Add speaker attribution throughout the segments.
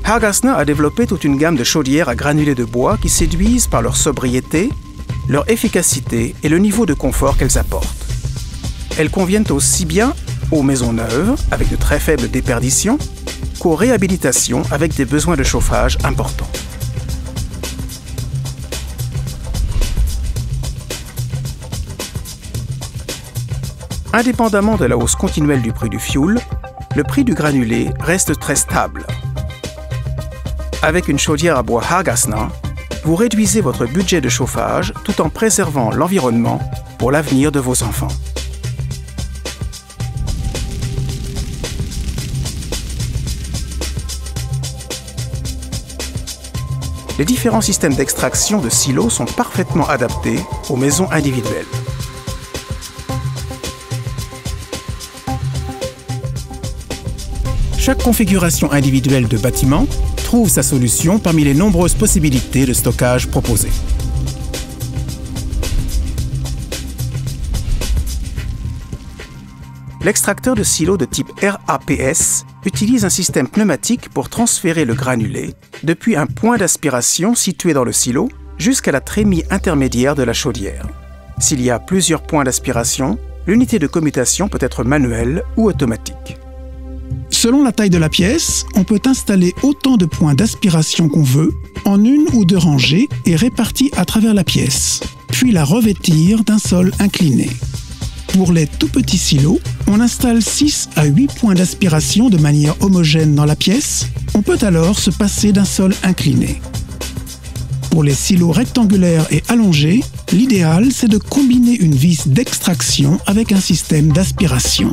Speaker 1: Hargasner a développé toute une gamme de chaudières à granulés de bois qui séduisent par leur sobriété, leur efficacité et le niveau de confort qu'elles apportent. Elles conviennent aussi bien aux maisons neuves, avec de très faibles déperditions, qu'aux réhabilitations avec des besoins de chauffage importants. Indépendamment de la hausse continuelle du prix du fioul, le prix du granulé reste très stable. Avec une chaudière à bois Hargasner, vous réduisez votre budget de chauffage tout en préservant l'environnement pour l'avenir de vos enfants. Les différents systèmes d'extraction de silos sont parfaitement adaptés aux maisons individuelles. Chaque configuration individuelle de bâtiment trouve sa solution parmi les nombreuses possibilités de stockage proposées. L'extracteur de silos de type RAPS utilise un système pneumatique pour transférer le granulé depuis un point d'aspiration situé dans le silo jusqu'à la trémie intermédiaire de la chaudière. S'il y a plusieurs points d'aspiration, l'unité de commutation peut être manuelle ou automatique.
Speaker 2: Selon la taille de la pièce, on peut installer autant de points d'aspiration qu'on veut en une ou deux rangées et répartis à travers la pièce, puis la revêtir d'un sol incliné. Pour les tout petits silos, on installe 6 à 8 points d'aspiration de manière homogène dans la pièce. On peut alors se passer d'un sol incliné. Pour les silos rectangulaires et allongés, l'idéal c'est de combiner une vis d'extraction avec un système d'aspiration.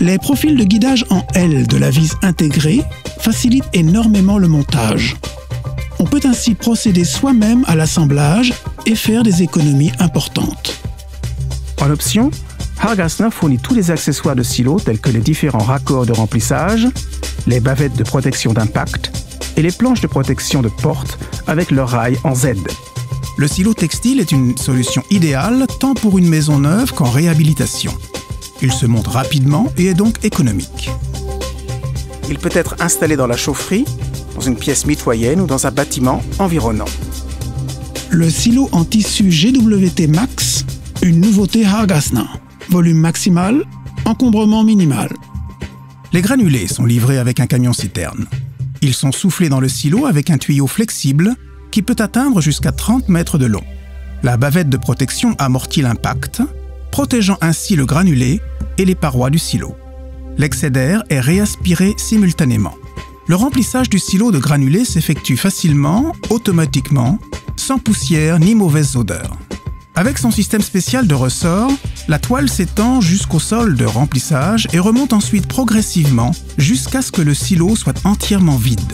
Speaker 2: Les profils de guidage en L de la vis intégrée facilitent énormément le montage. On peut ainsi procéder soi-même à l'assemblage et faire des économies importantes.
Speaker 1: En option, Hargasner fournit tous les accessoires de silo tels que les différents raccords de remplissage, les bavettes de protection d'impact et les planches de protection de porte avec leurs rails en Z. Le silo textile est une solution idéale tant pour une maison neuve qu'en réhabilitation. Il se monte rapidement et est donc économique. Il peut être installé dans la chaufferie, dans une pièce mitoyenne ou dans un bâtiment environnant.
Speaker 2: Le silo en tissu GWT Max, une nouveauté Hargasner. Volume maximal, encombrement minimal.
Speaker 1: Les granulés sont livrés avec un camion-citerne. Ils sont soufflés dans le silo avec un tuyau flexible qui peut atteindre jusqu'à 30 mètres de long. La bavette de protection amortit l'impact, protégeant ainsi le granulé et les parois du silo. L'excès d'air est réaspiré simultanément. Le remplissage du silo de granulés s'effectue facilement, automatiquement, sans poussière ni mauvaise odeur. Avec son système spécial de ressort, la toile s'étend jusqu'au sol de remplissage et remonte ensuite progressivement jusqu'à ce que le silo soit entièrement vide.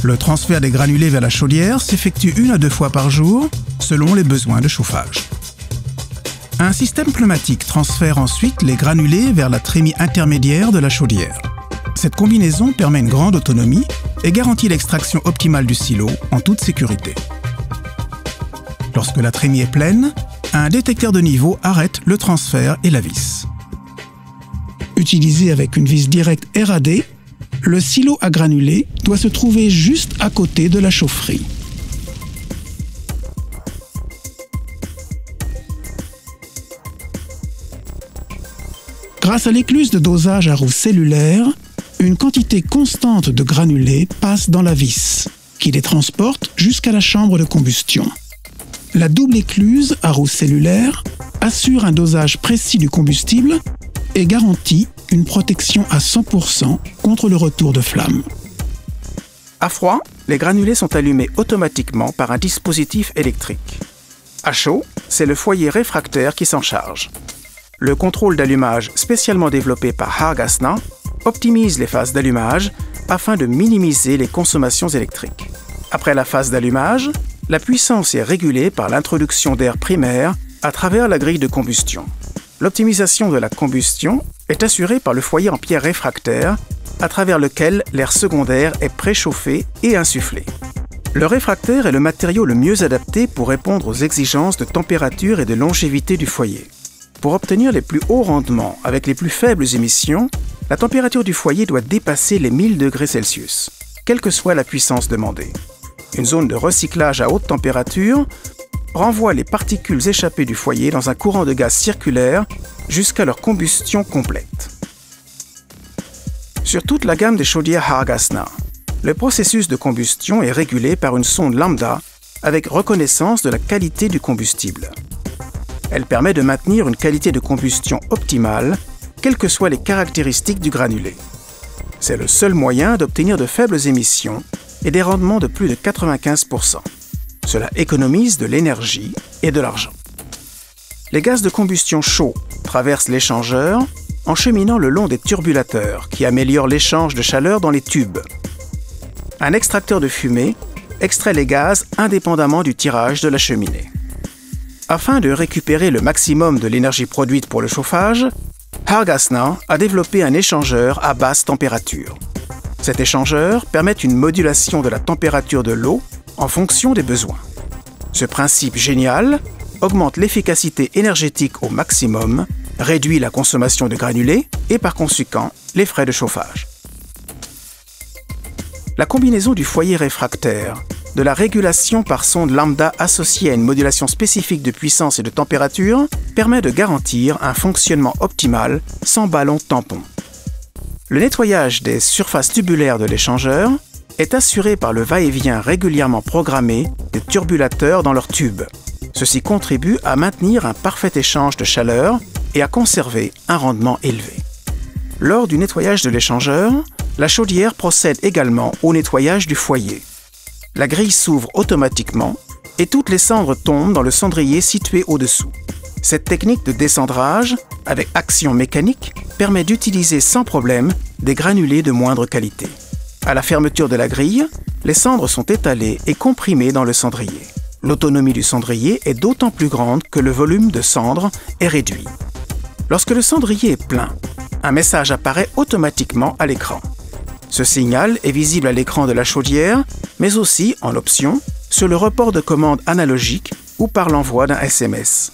Speaker 1: Le transfert des granulés vers la chaudière s'effectue 1 à 2 fois par jour, selon les besoins de chauffage. Un système pneumatique transfère ensuite les granulés vers la trémie intermédiaire de la chaudière. Cette combinaison permet une grande autonomie et garantit l'extraction optimale du silo en toute sécurité. Lorsque la trémie est pleine, un détecteur de niveau arrête le transfert et la vis.
Speaker 2: Utilisé avec une vis directe RAD, le silo à granulés doit se trouver juste à côté de la chaufferie. Grâce à l'écluse de dosage à roue cellulaire, une quantité constante de granulés passe dans la vis, qui les transporte jusqu'à la chambre de combustion. La double écluse à roue cellulaire assure un dosage précis du combustible et garantit une protection à 100% contre le retour de flamme.
Speaker 1: À froid, les granulés sont allumés automatiquement par un dispositif électrique. À chaud, c'est le foyer réfractaire qui s'en charge. Le contrôle d'allumage spécialement développé par Hargasner optimise les phases d'allumage afin de minimiser les consommations électriques. Après la phase d'allumage, la puissance est régulée par l'introduction d'air primaire à travers la grille de combustion. L'optimisation de la combustion est assurée par le foyer en pierre réfractaire à travers lequel l'air secondaire est préchauffé et insufflé. Le réfractaire est le matériau le mieux adapté pour répondre aux exigences de température et de longévité du foyer. Pour obtenir les plus hauts rendements avec les plus faibles émissions, la température du foyer doit dépasser les 1000 degrés Celsius. quelle que soit la puissance demandée. Une zone de recyclage à haute température renvoie les particules échappées du foyer dans un courant de gaz circulaire jusqu'à leur combustion complète. Sur toute la gamme des chaudières Hargasna, le processus de combustion est régulé par une sonde lambda avec reconnaissance de la qualité du combustible. Elle permet de maintenir une qualité de combustion optimale, quelles que soient les caractéristiques du granulé. C'est le seul moyen d'obtenir de faibles émissions et des rendements de plus de 95%. Cela économise de l'énergie et de l'argent. Les gaz de combustion chauds traversent l'échangeur en cheminant le long des turbulateurs qui améliorent l'échange de chaleur dans les tubes. Un extracteur de fumée extrait les gaz indépendamment du tirage de la cheminée. Afin de récupérer le maximum de l'énergie produite pour le chauffage, Hargasna a développé un échangeur à basse température. Cet échangeur permet une modulation de la température de l'eau en fonction des besoins. Ce principe génial augmente l'efficacité énergétique au maximum, réduit la consommation de granulés et par conséquent les frais de chauffage. La combinaison du foyer réfractaire, de la régulation par sonde lambda associée à une modulation spécifique de puissance et de température permet de garantir un fonctionnement optimal sans ballon tampon. Le nettoyage des surfaces tubulaires de l'échangeur est assuré par le va-et-vient régulièrement programmé des turbulateurs dans leurs tubes. Ceci contribue à maintenir un parfait échange de chaleur et à conserver un rendement élevé. Lors du nettoyage de l'échangeur, la chaudière procède également au nettoyage du foyer. La grille s'ouvre automatiquement et toutes les cendres tombent dans le cendrier situé au-dessous. Cette technique de descendrage, avec action mécanique, permet d'utiliser sans problème des granulés de moindre qualité. À la fermeture de la grille, les cendres sont étalées et comprimées dans le cendrier. L'autonomie du cendrier est d'autant plus grande que le volume de cendres est réduit. Lorsque le cendrier est plein, un message apparaît automatiquement à l'écran. Ce signal est visible à l'écran de la chaudière, mais aussi, en option, sur le report de commande analogique ou par l'envoi d'un SMS.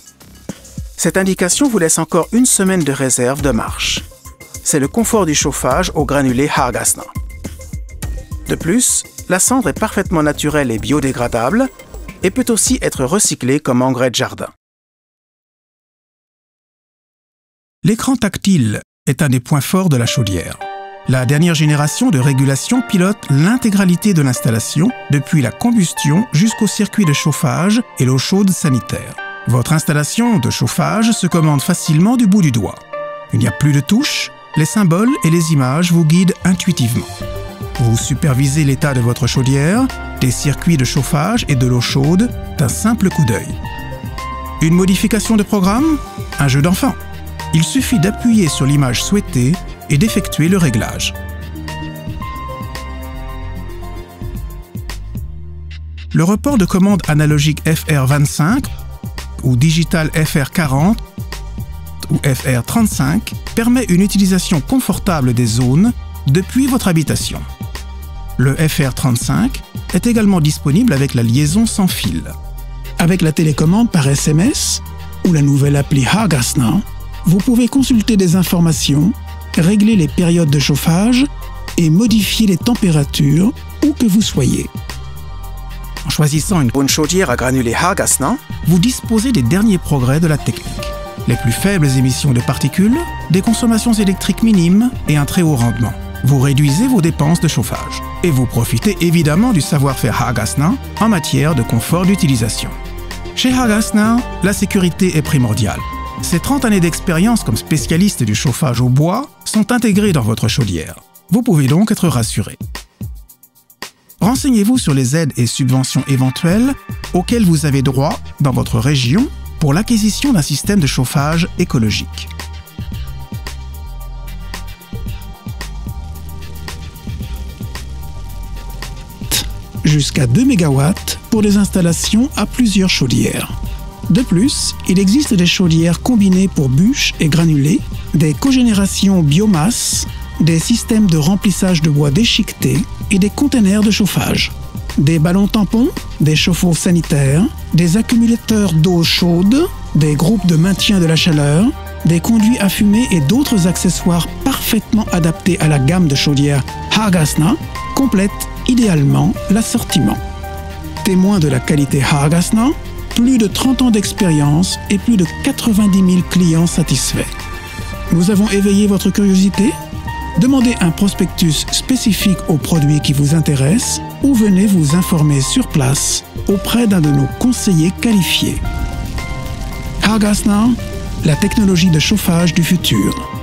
Speaker 1: Cette indication vous laisse encore une semaine de réserve de marche. C'est le confort du chauffage au granulé Hargasna. De plus, la cendre est parfaitement naturelle et biodégradable et peut aussi être recyclée comme engrais de jardin.
Speaker 2: L'écran tactile est un des points forts de la chaudière. La dernière génération de régulation pilote l'intégralité de l'installation, depuis la combustion jusqu'au circuit de chauffage et l'eau chaude sanitaire. Votre installation de chauffage se commande facilement du bout du doigt. Il n'y a plus de touches, les symboles et les images vous guident intuitivement. Vous supervisez l'état de votre chaudière, des circuits de chauffage et de l'eau chaude d'un simple coup d'œil. Une modification de programme? Un jeu d'enfant. Il suffit d'appuyer sur l'image souhaitée et d'effectuer le réglage. Le report de commande analogique FR25 ou digital FR40 ou FR35 permet une utilisation confortable des zones depuis votre habitation. Le FR35 est également disponible avec la liaison sans fil. Avec la télécommande par SMS ou la nouvelle appli Hargasna, vous pouvez consulter des informations, régler les périodes de chauffage et modifier les températures où que vous soyez.
Speaker 1: En choisissant une bonne chaudière à granulés Hargasna,
Speaker 2: Vous disposez des derniers progrès de la technique. Les plus faibles émissions de particules, des consommations électriques minimes et un très haut rendement. Vous réduisez vos dépenses de chauffage. Et vous profitez évidemment du savoir-faire Hargasna en matière de confort d'utilisation. Chez Hargasna, la sécurité est primordiale. Ces 30 années d'expérience comme spécialiste du chauffage au bois sont intégrées dans votre chaudière. Vous pouvez donc être rassuré. Renseignez-vous sur les aides et subventions éventuelles auxquelles vous avez droit dans votre région pour l'acquisition d'un système de chauffage écologique. Jusqu'à 2 MW pour des installations à plusieurs chaudières. De plus, il existe des chaudières combinées pour bûches et granulés, des cogénérations biomasse, des systèmes de remplissage de bois déchiquetés et des containers de chauffage. Des ballons tampons, des chauffe-eau sanitaires, des accumulateurs d'eau chaude, des groupes de maintien de la chaleur, des conduits à fumée et d'autres accessoires parfaitement adaptés à la gamme de chaudières Hargasna complètent idéalement l'assortiment. Témoin de la qualité Hagasna, plus de 30 ans d'expérience et plus de 90 000 clients satisfaits. Nous avons éveillé votre curiosité? Demandez un prospectus spécifique aux produits qui vous intéressent ou venez vous informer sur place auprès d'un de nos conseillers qualifiés. Hagasna, la technologie de chauffage du futur.